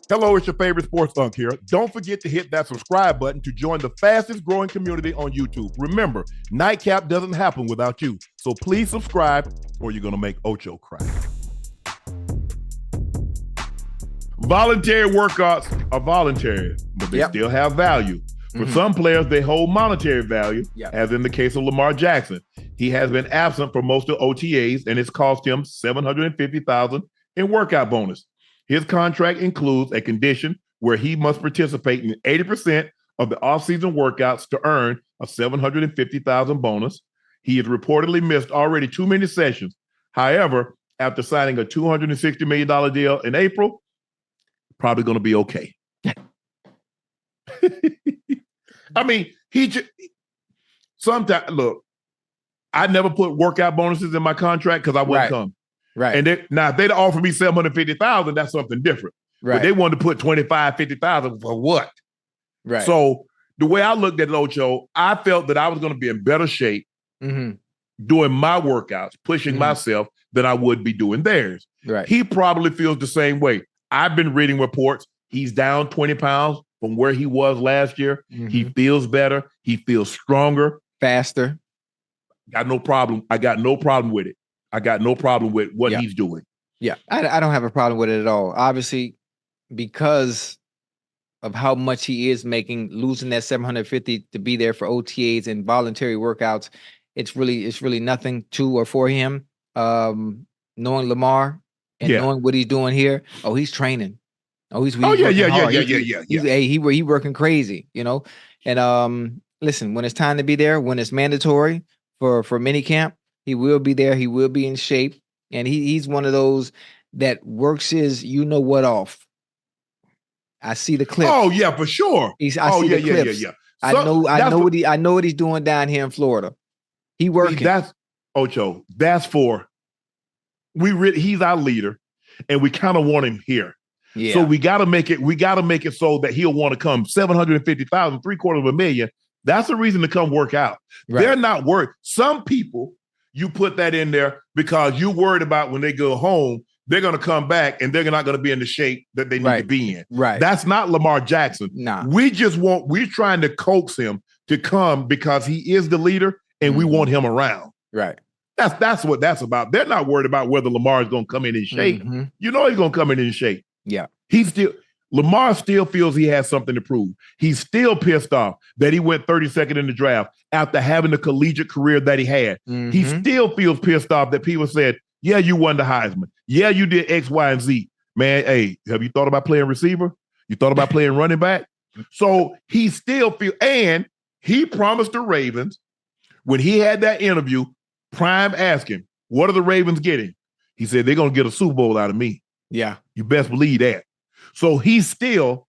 Hello, it's your favorite sports Unc here. Don't forget to hit that subscribe button to join the fastest growing community on YouTube. Remember, Nightcap doesn't happen without you. So please subscribe or you're going to make Ocho cry. Voluntary workouts are voluntary, but they still have value. For some players, they hold monetary value, as in the case of Lamar Jackson. He has been absent for most of OTAs, and it's cost him $750,000 in workout bonus. His contract includes a condition where he must participate in 80% of the offseason workouts to earn a $750,000 bonus. He has reportedly missed already too many sessions. However, after signing a $260 million deal in April, probably going to be okay. I mean, sometimes, look, I never put workout bonuses in my contract because I wouldn't come. Right. And now if they'd offer me $750,000, that's something different. Right. But they wanted to put $50,000 for what? Right. So the way I looked at it, Ocho, I felt that I was going to be in better shape doing my workouts, pushing myself than I would be doing theirs. Right. He probably feels the same way. I've been reading reports. He's down 20 pounds from where he was last year. He feels better. He feels stronger. Faster. Got no problem. I got no problem with it. I got no problem with what he's doing. Yeah, I don't have a problem with it at all. Obviously, because of how much he is making, losing that $750 to be there for OTAs and voluntary workouts, it's really nothing to or for him. Knowing Lamar and knowing what he's doing here, he's training. He's working crazy, you know. And listen, when it's time to be there, when it's mandatory for minicamp, he will be there. He will be in shape, and he's one of those that works his off. I see the clip. Oh yeah, for sure. I see the clips. I know what he's doing down here in Florida. He working. That's Ocho. That's for he's our leader, and we kind of want him here. Yeah. So we got to make it. We got to make it so that he'll want to come. $750,000, $750,000. That's the reason to come work out. Right. They're not worried. Some people, you put that in there because you're worried about when they go home, they're going to come back and they're not going to be in the shape that they need to be in. Right. That's not Lamar Jackson. Nah. We're trying to coax him to come because he is the leader and we want him around. Right. That's what that's about. They're not worried about whether Lamar is going to come in shape. You know he's going to come in shape. Yeah. Lamar still feels he has something to prove. He's still pissed off that he went 32nd in the draft after having the collegiate career that he had. He still feels pissed off that people said, yeah, you won the Heisman. Yeah, you did X, Y, and Z. Man, hey, have you thought about playing receiver? You thought about playing running back? So he still feels, and he promised the Ravens when he had that interview, Prime asked him, what are the Ravens getting? He said, they're going to get a Super Bowl out of me. Yeah. You best believe that. So he still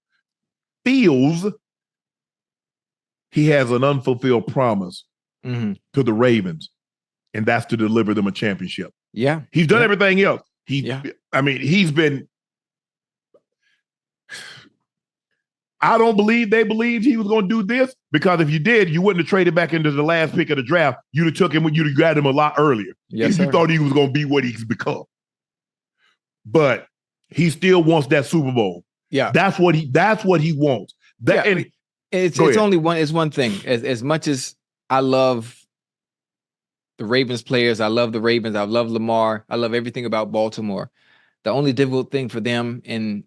feels he has an unfulfilled promise to the Ravens, and that's to deliver them a championship. Yeah. He's done everything else. I mean, he's been. I don't believe they believed he was going to do this because if you did, you wouldn't have traded back into the last pick of the draft. You'd have took him when you'd have grabbed him a lot earlier. Yes, if you thought he was going to be what he's become. But he still wants that Super Bowl. Yeah, that's what he wants. And it's only one. It's one thing. As much as I love the Ravens players, I love the Ravens. I love Lamar. I love everything about Baltimore. The only difficult thing for them and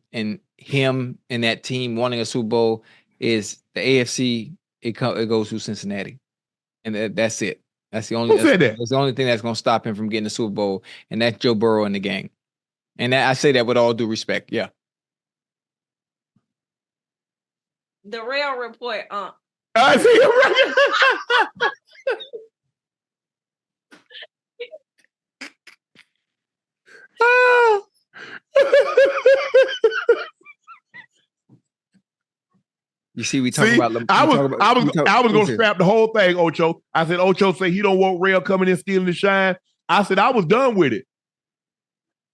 him and that team wanting a Super Bowl is the AFC. It goes through Cincinnati, and that's it. That's the only. That's the only thing that's going to stop him from getting the Super Bowl, and that's Joe Burrow and the gang. And I say that with all due respect. Yeah. The Real Report, I see you right. You see, we talking about. I was going to scrap the whole thing, Ocho. I said, Ocho say he don't want Rail coming in stealing the shine. I said I was done with it.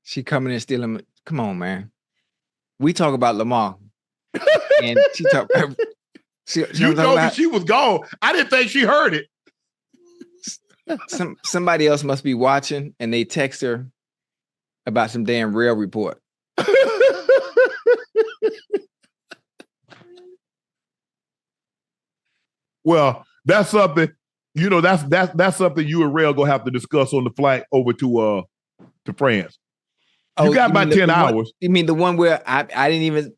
She coming in stealing. Come on, man. We talk about Lamar, and she talk. You told me she was gone. I didn't think she heard it. Somebody else must be watching, and they text her about some damn Real Report. Well, that's something, that's something you and Rail gonna have to discuss on the flight over to France. You got about 10 hours. You mean the one where I didn't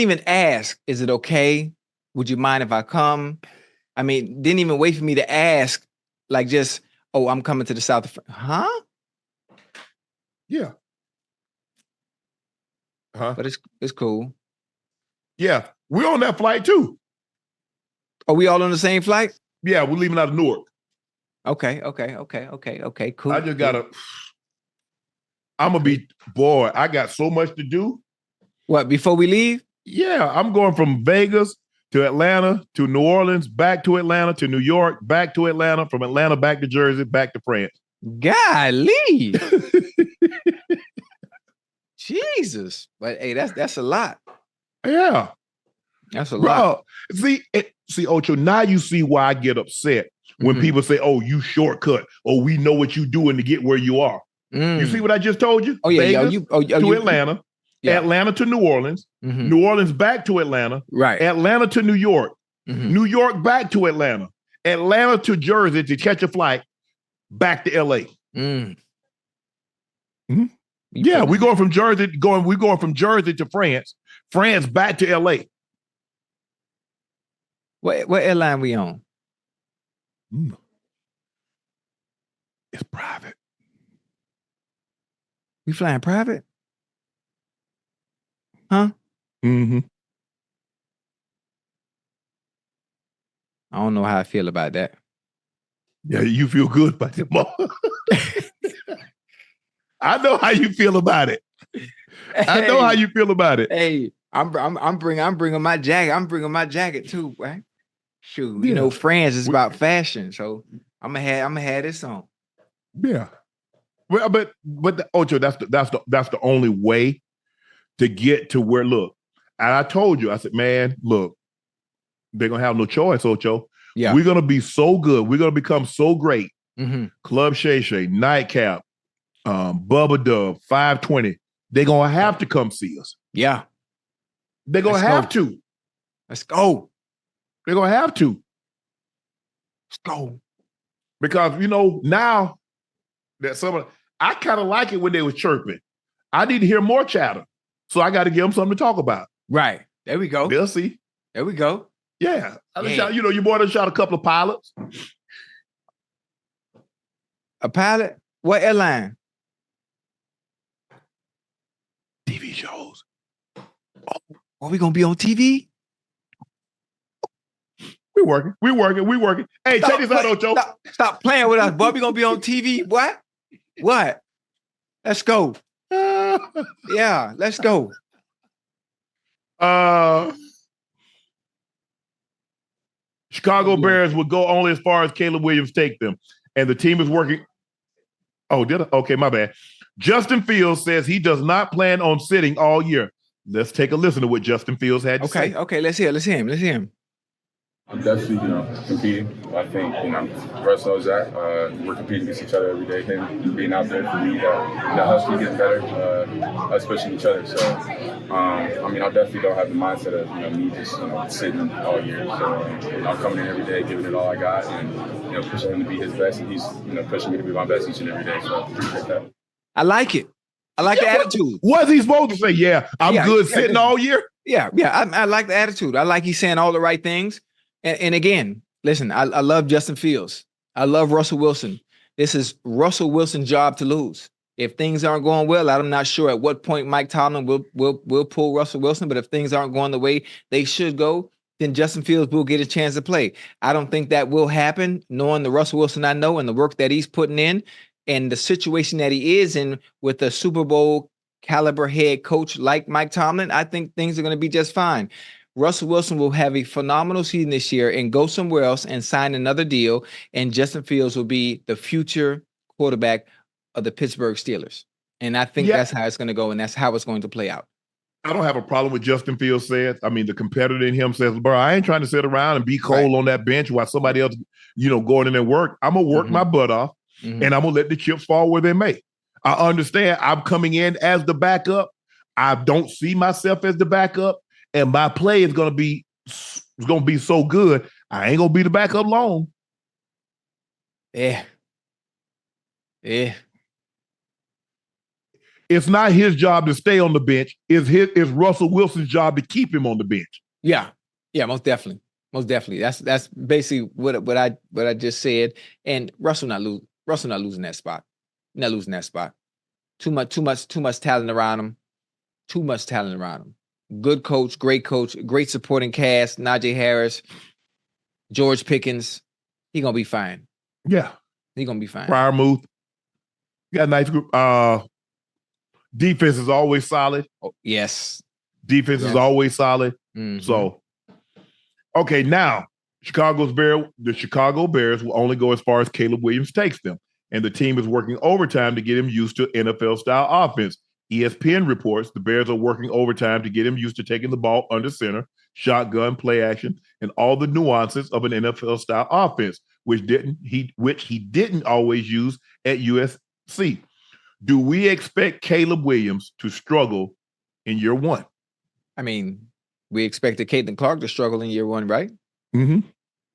even ask, is it okay? Would you mind if I come? I mean, didn't even wait for me to ask, like just, oh, I'm coming to the south of France. Huh? Yeah. But it's cool. Yeah. We're on that flight too. Are we all on the same flight? Yeah, we're leaving out of Newark. Okay, cool. I just gotta, I'm gonna be, boy, I got so much to do. What, before we leave? Yeah, I'm going from Vegas to Atlanta, to New Orleans, back to Atlanta, to New York, back to Atlanta, from Atlanta back to Jersey, back to France. Golly. Jesus. But hey, that's a lot. Yeah. That's a lot. See, Ocho, now you see why I get upset when people say, oh, you shortcut, or we know what you're doing to get where you are. You see what I just told you? Oh, yeah. Vegas to Atlanta, Atlanta to New Orleans, New Orleans back to Atlanta, right? Atlanta to New York, New York back to Atlanta, Atlanta to Jersey to catch a flight back to LA. Yeah, we're going from Jersey to France, France back to LA. What airline we on? It's private. We flying private? Huh? Mm-hmm. I don't know how I feel about that. Yeah, you feel good about it, Mom. I know how you feel about it. I know how you feel about it. Hey, I'm bringing my jacket. I'm bringing my jacket too, right? Shoot, you know, France is about fashion, so I'm gonna have this on. Yeah, well, but Ocho, that's the only way to get to where. Look, and I told you, I said, man, look, they're gonna have no choice, Ocho. Yeah, we're gonna be so good. We're gonna become so great. Club Shay Shay, Nightcap, Bubba Dub, 520. They're gonna have to come see us. Yeah, they're gonna have to. Let's go. They're gonna have to. Let's go. Because now that I kind of like it when they was chirping. I need to hear more chatter. So I got to give them something to talk about. Right. There we go. They'll see. There we go. Yeah. Shot, your boy done shot a couple of pilots. A pilot? What airline? TV shows. Oh, are we gonna be on TV? We're working. Hey, check this out, Ocho. Stop playing with us, boy. We gonna be on TV. What? Let's go. Yeah, let's go. Chicago Bears would go only as far as Caleb Williams take them. And the team is working. Oh, did I? Okay, my bad. Justin Fields says he does not plan on sitting all year. Let's take a listen to what Justin Fields had to say. Okay, let's hear him. I'm definitely, competing. I think, Russ knows that. We're competing against each other every day. Him being out there for me, that helps me get better, us pushing each other. So, I definitely don't have the mindset of, me just, sitting all year. So, I'm coming in every day, giving it all I got, and, pushing him to be his best. And he's, pushing me to be my best each and every day. So, I appreciate that. I like it. I like the attitude. What's he supposed to say? Yeah, I'm good sitting all year? Yeah. I like the attitude. I like he's saying all the right things. And again, listen, I love Justin Fields. I love Russell Wilson. This is Russell Wilson's job to lose. If things aren't going well, I'm not sure at what point Mike Tomlin will pull Russell Wilson. But if things aren't going the way they should go, then Justin Fields will get a chance to play. I don't think that will happen, knowing the Russell Wilson I know and the work that he's putting in and the situation that he is in with a Super Bowl caliber head coach like Mike Tomlin. I think things are going to be just fine. Russell Wilson will have a phenomenal season this year and go somewhere else and sign another deal. And Justin Fields will be the future quarterback of the Pittsburgh Steelers. And I think that's how it's going to go. And that's how it's going to play out. I don't have a problem with Justin Fields says. I mean, the competitor in him says, bro, I ain't trying to sit around and be cold on that bench while somebody else, going in and work. I'm going to work my butt off and I'm going to let the chips fall where they may. I understand I'm coming in as the backup. I don't see myself as the backup. And my play is going to be so good. I ain't gonna be the backup long. Yeah. It's not his job to stay on the bench. It's Russell Wilson's job to keep him on the bench. Yeah, most definitely. That's basically what I just said. And Russell not losing that spot. Not losing that spot. Too much talent around him. Too much talent around him. Good coach, great supporting cast. Najee Harris, George Pickens. He gonna be fine. Yeah, he gonna be fine. Fryermuth. You got a nice group. Defense is always solid. Oh, yes. Defense is always solid. Mm-hmm. So, okay, now the Chicago Bears will only go as far as Caleb Williams takes them. And the team is working overtime to get him used to NFL-style offense. ESPN reports the Bears are working overtime to get him used to taking the ball under center, shotgun, play action, and all the nuances of an NFL-style offense, which he didn't always use at USC. Do we expect Caleb Williams to struggle in year one? I mean, we expected Caitlin Clark to struggle in year one, right? Mm-hmm.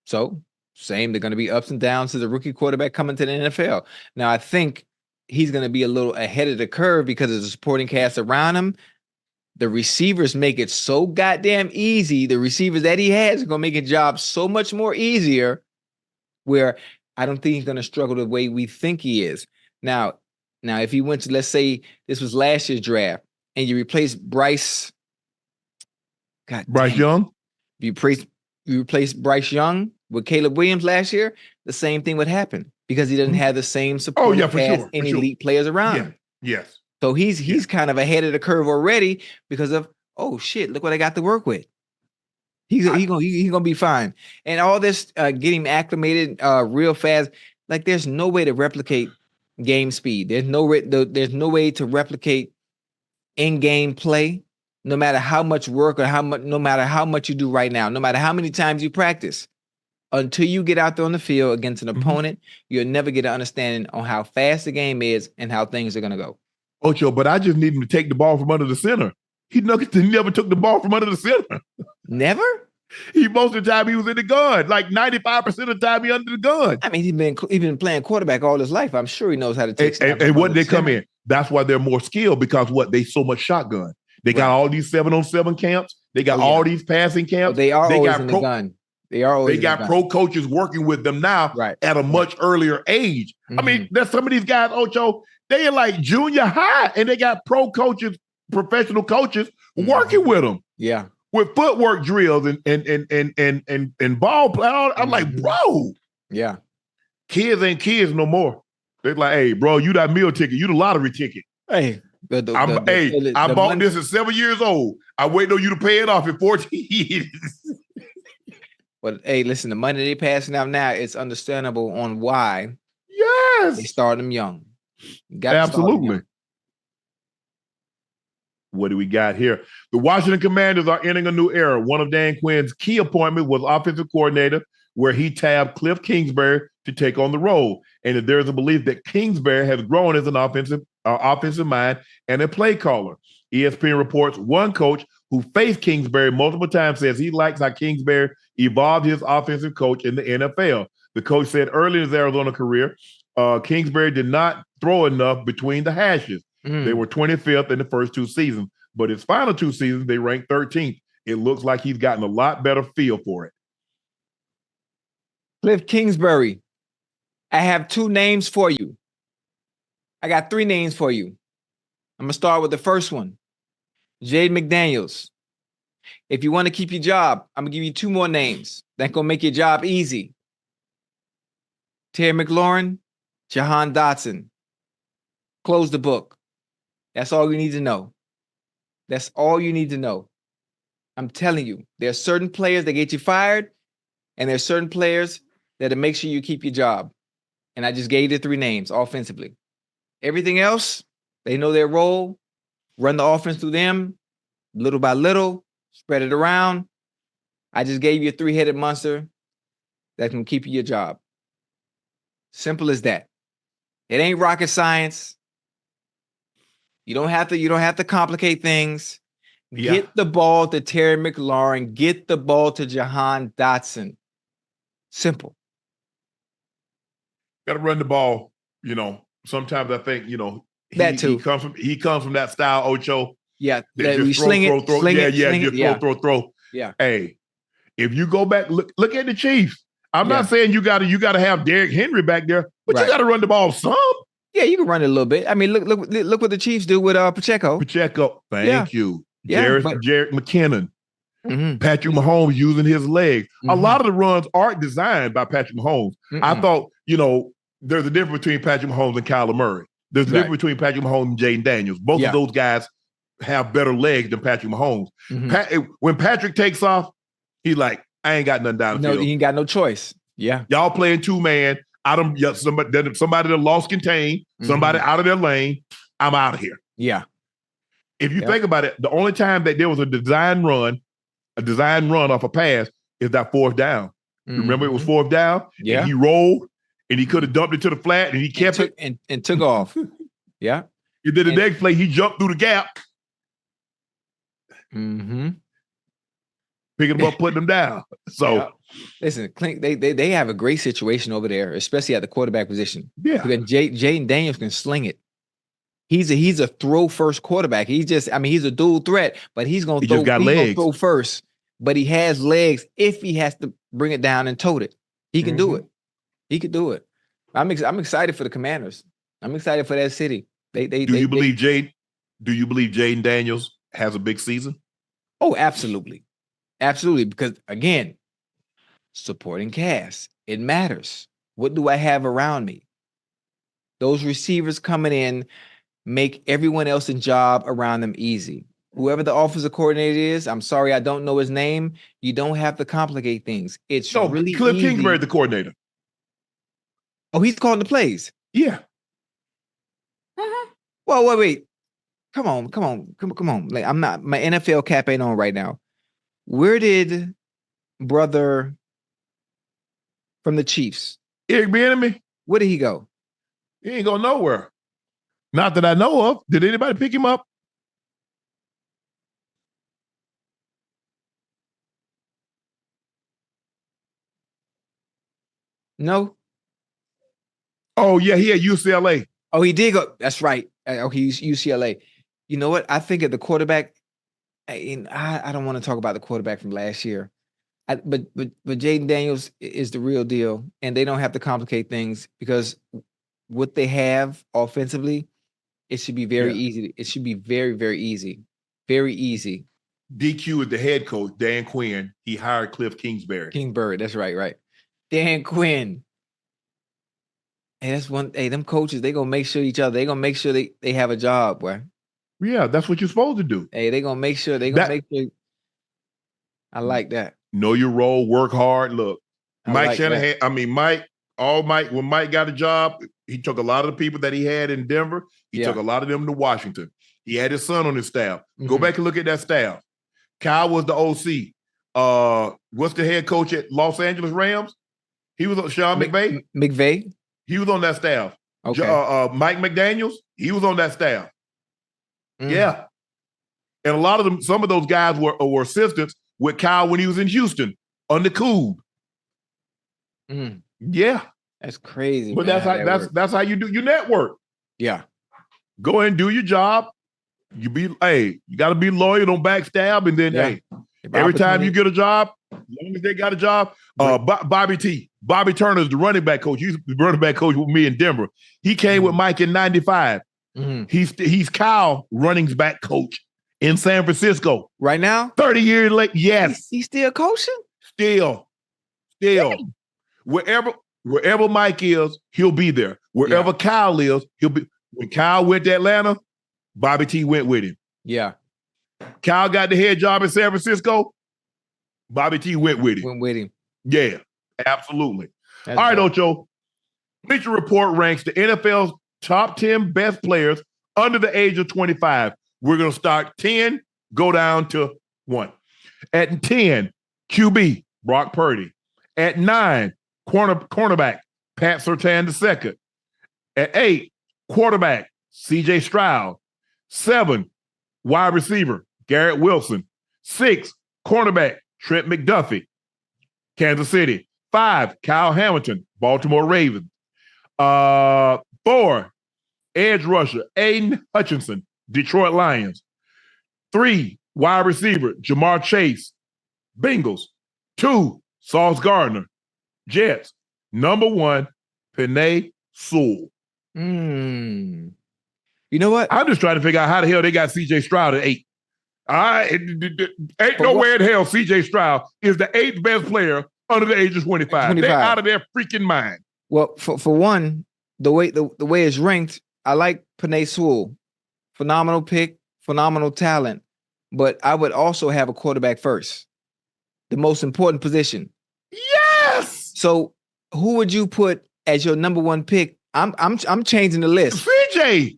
So, same. They're going to be ups and downs to the rookie quarterback coming to the NFL. Now, I think he's going to be a little ahead of the curve because of the supporting cast around him. The receivers make it so goddamn easy. The receivers that he has are going to make his job so much more easier, where I don't think he's going to struggle the way we think he is. Now, if he went to, let's say this was last year's draft, and you replace Bryce Young, you replace Bryce Young with Caleb Williams last year, the same thing would happen because he doesn't have the same support as elite players around him. Yes. So he's kind of ahead of the curve already because of, oh shit, look what I got to work with. He's gonna be fine. And all this getting acclimated real fast, like there's no way to replicate game speed. There's no way to replicate in-game play, no matter how much work or no matter how much you do right now, no matter how many times you practice. Until you get out there on the field against an opponent, you'll never get an understanding on how fast the game is and how things are gonna go. Ocho, but I just need him to take the ball from under the center. He never took the ball from under the center. Never? Most of the time he was in the gun. Like 95% of the time he under the gun. I mean, he's been playing quarterback all his life. I'm sure he knows how to take snaps. And what they come in, that's why they're more skilled because they so much shotgun. They got all these 7-on-7 camps. They got all these passing camps. They are always in the gun. They got pro coaches working with them now at a much earlier age. I mean, there's some of these guys, Ocho, they are like junior high, and they got pro coaches, professional coaches working with them. Yeah. With footwork drills and ball play. I'm like, bro. Yeah. Kids ain't kids no more. They're like, hey, bro, you that meal ticket, you the lottery ticket. Hey, I bought this at 7 years old. I wait on you to pay it off in 14 years. But hey, listen, the money they passing out now, it's understandable on why. Yes. They start them young. Absolutely. What do we got here? The Washington Commanders are entering a new era. One of Dan Quinn's key appointments was offensive coordinator, where he tabbed Cliff Kingsbury to take on the role. And there's a belief that Kingsbury has grown as an offensive mind and a play caller. ESPN reports one coach who faced Kingsbury multiple times says he likes how Kingsbury evolved his offensive coach in the NFL. The coach said early in his Arizona career, Kingsbury did not throw enough between the hashes. They were 25th in the first two seasons, but his final two seasons, they ranked 13th. It looks like he's gotten a lot better feel for it. Cliff Kingsbury, I have two names for you. I got three names for you. I'm going to start with the first one, Jayden McDaniels. If you want to keep your job, I'm going to give you two more names. That's going to make your job easy. Terry McLaurin, Jahan Dotson. Close the book. That's all you need to know. That's all you need to know. I'm telling you, there are certain players that get you fired, and there are certain players that'll make sure you keep your job. And I just gave you three names offensively. Everything else, they know their role. Run the offense through them, little by little, spread it around. I just gave you a three-headed monster that can keep you your job. Simple as that. It ain't rocket science. You don't have to complicate things. Yeah. Get the ball to Terry McLaurin. Get the ball to Jahan Dotson. Simple. Got to run the ball. You know, sometimes I think, you know, That too. He comes from that style, Ocho. Yeah, That we just sling it, throw. sling Yeah, it, yeah, sling just it. throw. Yeah. Hey, if you go back, look at the Chiefs. I'm Yeah. not saying you got to have Derrick Henry back there, but you got to run the ball some. Yeah, you can run it a little bit. I mean, look what the Chiefs do with Pacheco. Thank you. Yeah, Jerick McKinnon. Mm-hmm. Patrick Mahomes using his legs. Mm-hmm. A lot of the runs aren't designed by Patrick Mahomes. Mm-mm. I thought, you know, there's a difference between Patrick Mahomes and Kyler Murray. There's a difference between Patrick Mahomes and Jayden Daniels. Both of those guys have better legs than Patrick Mahomes. Mm-hmm. When Patrick takes off, he's like, I ain't got nothing down the field. No, he ain't got no choice. Yeah. Y'all playing two-man. Somebody that lost contain, somebody out of their lane, I'm out of here. Yeah. If you think about it, the only time that there was a design run off a pass is that fourth down. Mm-hmm. Remember, it was fourth down? Yeah. And he rolled, and he could have dumped it to the flat, and he kept it. And took off. Yeah. And then the next play, he jumped through the gap. Mm-hmm. Picking them up, putting them down. So, listen, Clint, they have a great situation over there, especially at the quarterback position. Yeah. Because Jayden Daniels can sling it. He's a throw first quarterback. He's a dual threat, but he's gonna throw first. But he has legs if he has to bring it down and tote it. He can do it. He could do it. I'm excited for the Commanders. I'm excited for that city. Do you believe Jayden Daniels has a big season? Oh, absolutely. Absolutely. Because again, supporting cast, it matters. What do I have around me? Those receivers coming in make everyone else's job around them easy. Whoever the offensive coordinator is, I'm sorry, I don't know his name. You don't have to complicate things. It's really Cliff easy. Kingsbury, the coordinator. Oh, he's calling the plays. Yeah. Well, wait. Come on. Like, I'm not, my NFL cap ain't on right now. Where did brother from the Chiefs, Eric Bieniemy, where did he go? He ain't going nowhere. Not that I know of. Did anybody pick him up? No. Oh, yeah, he at UCLA. Oh, he did go. That's right. Okay, UCLA. You know what? I think at the quarterback, I don't want to talk about the quarterback from last year. But Jayden Daniels is the real deal, and they don't have to complicate things because what they have offensively, it should be very easy. It should be very, very easy. Very easy. DQ is the head coach, Dan Quinn. He hired Cliff Kingsbury. That's right. Dan Quinn. Hey, that's one. Hey, them coaches, they gonna make sure they gonna make sure they have a job, boy. Yeah, that's what you're supposed to do. Hey, they gonna make sure I like that. Know your role, work hard. Look, Mike Shanahan. That. When Mike got a job, he took a lot of the people that he had in Denver. He took a lot of them to Washington. He had his son on his staff. Mm-hmm. Go back and look at that staff. Kyle was the OC. What's the head coach at Los Angeles Rams? He was Sean McVay. McVay. He was on that staff. Okay. Mike McDaniels. He was on that staff. Yeah. And a lot of them, some of those guys were assistants with Kyle when he was in Houston under Cool. Yeah. That's crazy. But that's how you do your network. Yeah. Go ahead and do your job. You gotta be loyal, don't backstab, and then every time you get a job, as long as they got a job, Bobby Turner is the running back coach. He's the running back coach with me in Denver. He came with Mike in 95. He's Kyle running's back coach in San Francisco. Right now? 30 years late. Yes. He's still coaching? Still. Dang. Wherever Mike is, he'll be there. Wherever Kyle is, he'll be. When Kyle went to Atlanta, Bobby T went with him. Yeah. Kyle got the head job in San Francisco. Bobby T went with him. Yeah, absolutely. All right, Ocho. Bleacher Report ranks the NFL's top 10 best players under the age of 25. We're going to start 10, go down to 1. At 10, QB, Brock Purdy. At 9, cornerback, Pat Surtain II. At 8, quarterback, C.J. Stroud. 7, wide receiver, Garrett Wilson. 6, cornerback, Trent McDuffie, Kansas City. 5, Kyle Hamilton, Baltimore Ravens. 4, edge rusher, Aiden Hutchinson, Detroit Lions. 3, wide receiver, Jamar Chase, Bengals. 2, Sauce Gardner, Jets. Number 1, Penei Sewell. You know what? I'm just trying to figure out how the hell they got C.J. Stroud at 8. Ain't nowhere in hell C.J. Stroud is the 8th best player under the age of 25. They're out of their freaking mind. Well, for one, the way it's ranked, I like Penei Sewell. Phenomenal pick, phenomenal talent. But I would also have a quarterback first. The most important position. Yes. So who would you put as your number 1 pick? I'm changing the list. CJ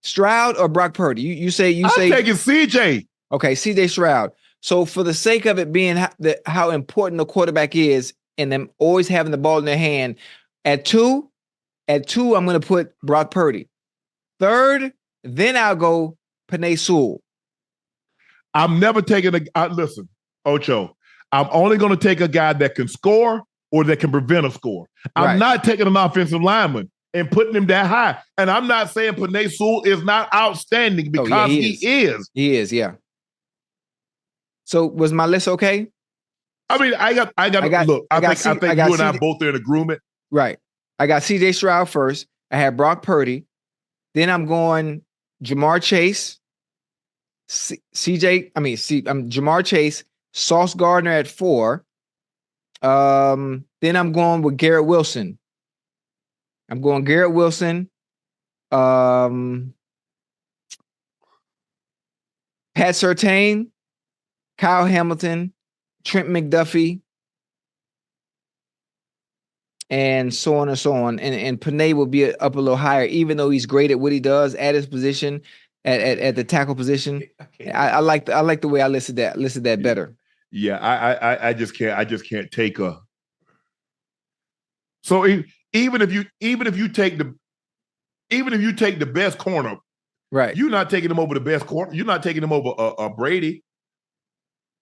Stroud or Brock Purdy? You say I'm taking CJ. Okay, CJ Stroud. So for the sake of it being how important the quarterback is and them always having the ball in their hand, at 2, I'm going to put Brock Purdy. 3rd, then I'll go Penei Sewell. I'm never taking listen, Ocho, I'm only going to take a guy that can score or that can prevent a score. I'm not taking an offensive lineman and putting him that high. And I'm not saying Penei Sewell is not outstanding because he is. He is, yeah. So was my list okay? I mean, I got look, I think you and I both are in agreement. Right. I got CJ Stroud first. I had Brock Purdy. Then I'm going Jamar Chase. Jamar Chase, Sauce Gardner at 4. Then I'm going with Garrett Wilson. Pat Surtain, Kyle Hamilton, Trent McDuffie, and so on and so on. And Penei will be up a little higher, even though he's great at what he does at his position, at the tackle position. I like the way I listed that better. Yeah, I just can't take a. So even if you take the best corner, right? You're not taking him over the best corner. You're not taking him over a Brady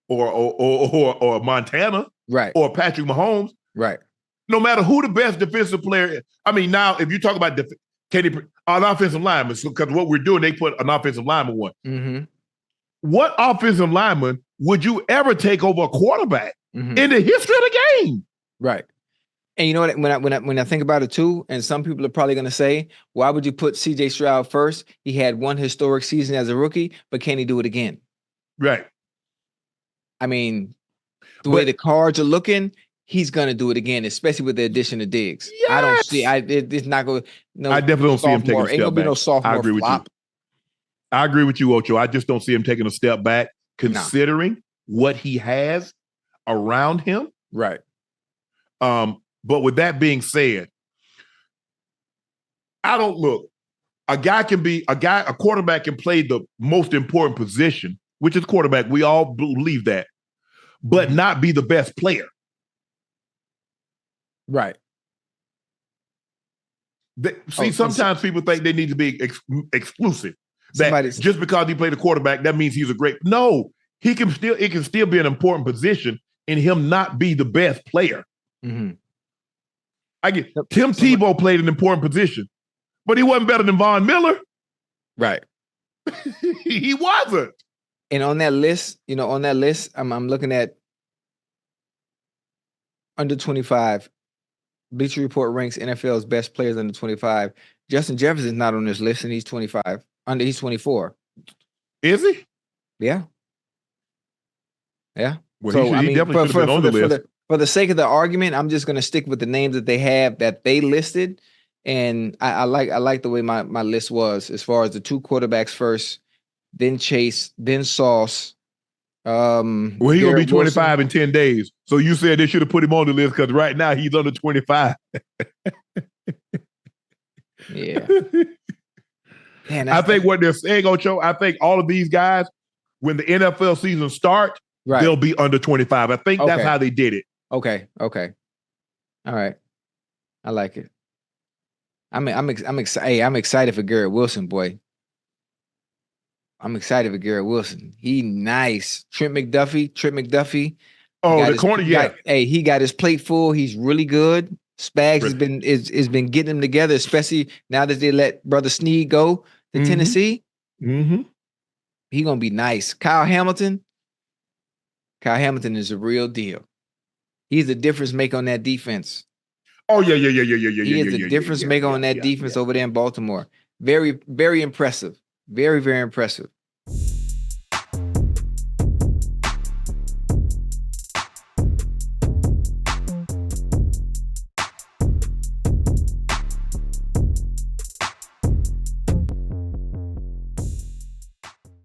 or Montana, right? Or Patrick Mahomes, right? No matter who the best defensive player is. I mean, now if you talk about an offensive lineman, because what we're doing, they put an offensive lineman one. Mm-hmm. What offensive lineman would you ever take over a quarterback in the history of the game? Right. And you know what? When I think about it too, and some people are probably going to say, "Why would you put CJ Stroud first? He had one historic season as a rookie, but can he do it again?" Right. I mean, way the cards are looking, he's going to do it again, especially with the addition of Diggs. Yes! I don't see. It's not going. No, I definitely don't see him taking a step ain't gonna back. be no sophomore I agree with flop. you. I agree with you, Ocho. I just don't see him taking a step back, considering what he has around him. Right. But with that being said, a quarterback can play the most important position, which is quarterback. We all believe that, but not be the best player. Right. Sometimes people think they need to be exclusive. Just because he played a quarterback, that means he's a great. No, it can still be an important position in him not be the best player. Mm-hmm. Tim Tebow played an important position, but he wasn't better than Von Miller. Right. He wasn't. And on that list, I'm looking at under 25. Bleacher Report ranks NFL's best players under 25. Justin Jefferson's not on this list, and he's 25. He's 24. Is he? Yeah. Yeah. Well, he definitely should have been on the list. For the sake of the argument, I'm just going to stick with the names that they have that they listed, and I like the way my list was as far as the 2 quarterbacks first, then Chase, then Sauce. Well, he's gonna be 25 in 10 days. So you said they should have put him on the list because right now he's under 25. Yeah. Man, I think what they're saying, Ocho, I think all of these guys, when the NFL season starts, they'll be under 25. I think that's how they did it. Okay. All right. I like it. I'm excited. Hey, I'm excited for Garrett Wilson, boy. I'm excited for Garrett Wilson. He nice. Trent McDuffie. Oh, the corner, yeah. He got his plate full. He's really good. Spags has Really? been getting them together, especially now that they let Brother Snead go to Tennessee. Mm-hmm. He gonna be nice. Kyle Hamilton is a real deal. He's a difference maker on that defense. Oh, yeah. He is a difference maker on that defense over there in Baltimore. Very, very impressive. Very, very impressive.